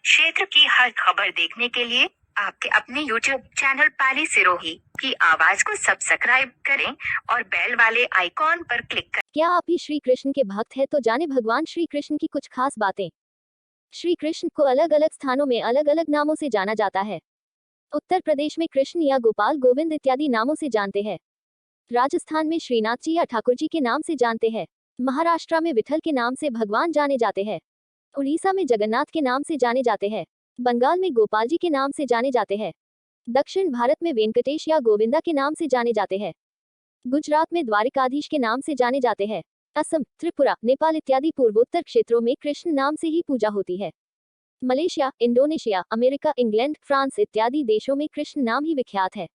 क्षेत्र की हर खबर देखने के लिए आपके अपने YouTube चैनल पाली सिरोही की आवाज को सब्सक्राइब करें और बेल वाले आइकॉन पर क्लिक करें। क्या आप भी श्री कृष्ण के भक्त हैं तो जाने भगवान श्री कृष्ण की कुछ खास बातें। श्री कृष्ण को अलग अलग स्थानों में अलग अलग नामों से जाना जाता है। उत्तर प्रदेश में कृष्ण या गोपाल गोविंद इत्यादि नामों से जानते हैं। राजस्थान में श्रीनाथ जी या ठाकुर जी के नाम से जानते हैं। महाराष्ट्र में विठल के नाम से भगवान जाने जाते हैं। उड़ीसा में जगन्नाथ के नाम से जाने जाते हैं। बंगाल में गोपाल जी के नाम से जाने जाते हैं। दक्षिण भारत में वेंकटेश या गोविंदा के नाम से जाने जाते हैं। गुजरात में द्वारिकाधीश के नाम से जाने जाते हैं। असम, त्रिपुरा, नेपाल इत्यादि पूर्वोत्तर क्षेत्रों में कृष्ण नाम से ही पूजा होती है। Malaysia, Indonesia, America, England, France इत्यादि देशों में कृष्ण नाम ही विख्यात है।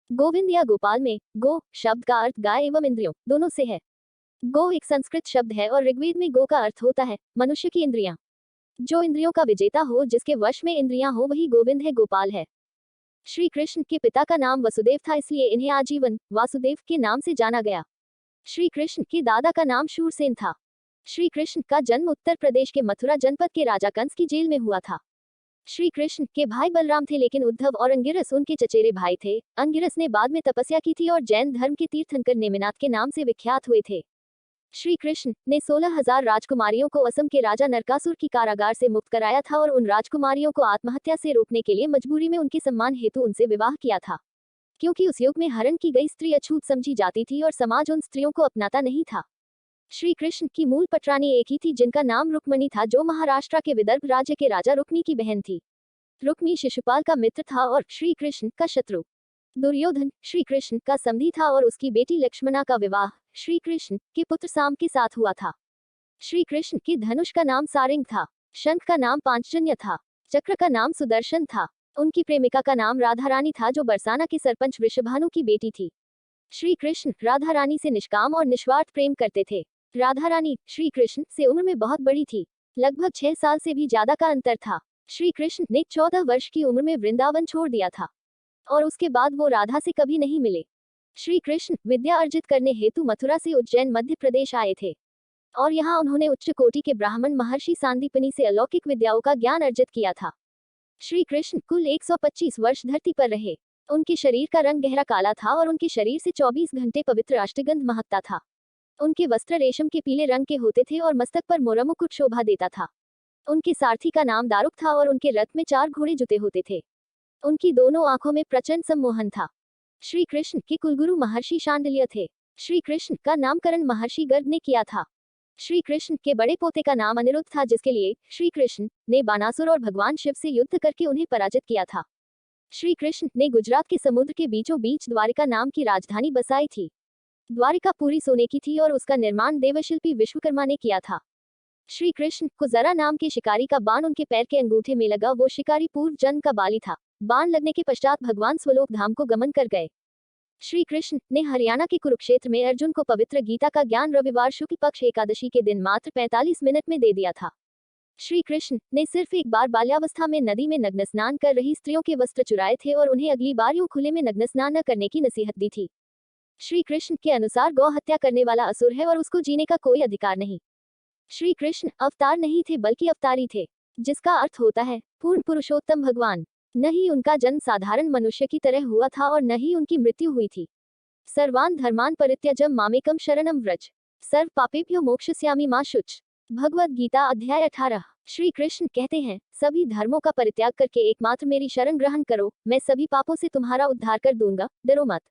गोविंद या गोपाल में गो शब्द का अर्थ गाय एवं इंद्रियों दोनों से है। गो एक संस्कृत शब्द है और ऋग्वेद में गो का अर्थ होता है मनुष्य की इंद्रियां। जो इंद्रियों का विजेता हो, जिसके वश में इंद्रियां हो, वही गोविंद है, गोपाल है। श्री कृष्ण के पिता का नाम वसुदेव था, इसलिए इन्हें आजीवन वासुदेव के नाम से जाना गया। श्री कृष्ण के दादा का नाम शूरसेन था। श्री कृष्ण का जन्म उत्तर प्रदेश के मथुरा जनपद के राजा कंस की जेल में हुआ था। श्री कृष्ण के भाई बलराम थे, लेकिन उद्धव और अंगिरस उनके चचेरे भाई थे। अंगिरस ने बाद में तपस्या की थी और जैन धर्म के तीर्थंकर नेमिनाथ के नाम से विख्यात हुए थे। श्री कृष्ण ने 16,000 राजकुमारियों को असम के राजा नरकासुर की कारागार से मुक्त कराया था और उन राजकुमारियों को आत्महत्या से रोकने के लिए मजबूरी में उनके सम्मान हेतु उनसे विवाह किया था, क्योंकि उस युग में हरण की गई स्त्री अछूत समझी जाती थी और समाज उन स्त्रियों को अपनाता नहीं था। श्री कृष्ण की मूल पटरानी एक ही थी, जिनका नाम रुक्मणी था, जो महाराष्ट्र के विदर्भ राज्य के राजा रुक्मी की बहन थी। रुक्मी शिशुपाल का मित्र था और श्री कृष्ण का शत्रु। दुर्योधन श्री कृष्ण का समधी था और उसकी बेटी लक्ष्मणा का विवाह श्री कृष्ण के पुत्र साम के साथ हुआ था। श्री कृष्ण के धनुष का नाम सारिंग था। शंख का नाम पांचजन्य था। चक्र का नाम सुदर्शन था। उनकी प्रेमिका का नाम राधा रानी था, जो बरसाना के सरपंच वृषभानु की बेटी थी। श्री कृष्ण राधा रानी से निष्काम और निस्वार्थ प्रेम करते थे। राधा रानी श्री कृष्ण से उम्र में बहुत बड़ी थी, लगभग 6 साल से भी ज्यादा का अंतर था। श्री कृष्ण ने 14 वर्ष की उम्र में वृंदावन छोड़ दिया था और उसके बाद वो राधा से कभी नहीं मिले। श्री कृष्ण विद्या अर्जित करने हेतु मथुरा से उज्जैन मध्य प्रदेश आए थे और यहाँ उन्होंने उच्च कोटि के ब्राह्मण महर्षि सांदीपनि से अलौकिक विद्याओं का ज्ञान अर्जित किया था। श्री कृष्ण कुल 125 वर्ष धरती पर रहे। उनके शरीर का रंग गहरा काला था और उनके शरीर से 24 घंटे पवित्र अष्टगंध महकता था। उनके वस्त्र रेशम के पीले रंग के होते थे और मस्तक पर मोरमुकुट शोभा देता था। उनके सारथी का नाम दारुक था और उनके रथ में 4 घोड़े जुते होते थे। उनकी दोनों आंखों में प्रचंड सम्मोहन था। श्री कृष्ण के कुलगुरु महर्षि शांडिल्य थे। श्री कृष्ण का नामकरण महर्षि गर्ग ने किया था। श्री कृष्ण के बड़े पोते का नाम अनिरुद्ध था, जिसके लिए श्री कृष्ण ने बानासुर और भगवान शिव से युद्ध करके उन्हें पराजित किया था। श्री कृष्ण ने गुजरात के समुद्र के बीचों बीच द्वारिका नाम की राजधानी बसाई थी। द्वारिका पूरी सोने की थी और उसका निर्माण देवशिल्पी विश्वकर्मा ने किया था। श्री कृष्ण को जरा नाम के शिकारी का बाण उनके पैर के अंगूठे में लगा। वो शिकारी पूर्व जन्म का बाली था। बाण लगने के पश्चात भगवान स्वलोक धाम को गमन कर गए। श्री कृष्ण ने हरियाणा के कुरुक्षेत्र में अर्जुन को पवित्र गीता का ज्ञान रविवार शुक्ल पक्ष एकादशी के दिन मात्र 45 मिनट में दे दिया था। श्री कृष्ण ने सिर्फ एक बार बाल्यावस्था में नदी में नग्न स्नान कर रही स्त्रियों के वस्त्र चुराए थे और उन्हें अगली बार यूं खुले में नग्न स्नान न करने की नसीहत दी थी। श्री कृष्ण के अनुसार गौ हत्या करने वाला असुर है और उसको जीने का कोई अधिकार नहीं। श्री कृष्ण अवतार नहीं थे, बल्कि अवतारी थे, जिसका अर्थ होता है पूर्ण पुरुषोत्तम भगवान। न ही उनका जन्म साधारण मनुष्य की तरह हुआ था और न ही उनकी मृत्यु हुई थी। सर्वान धर्मान परित्यजम मामेकम शरणम व्रज, सर्व पापेभ्यो मोक्षयिष्यामि मा शुच। भगवद गीता अध्याय 18। श्री कृष्ण कहते हैं, सभी धर्मों का परित्याग करके एकमात्र मेरी शरण ग्रहण करो, मैं सभी पापों से तुम्हारा उद्धार कर दूंगा, डरो मत।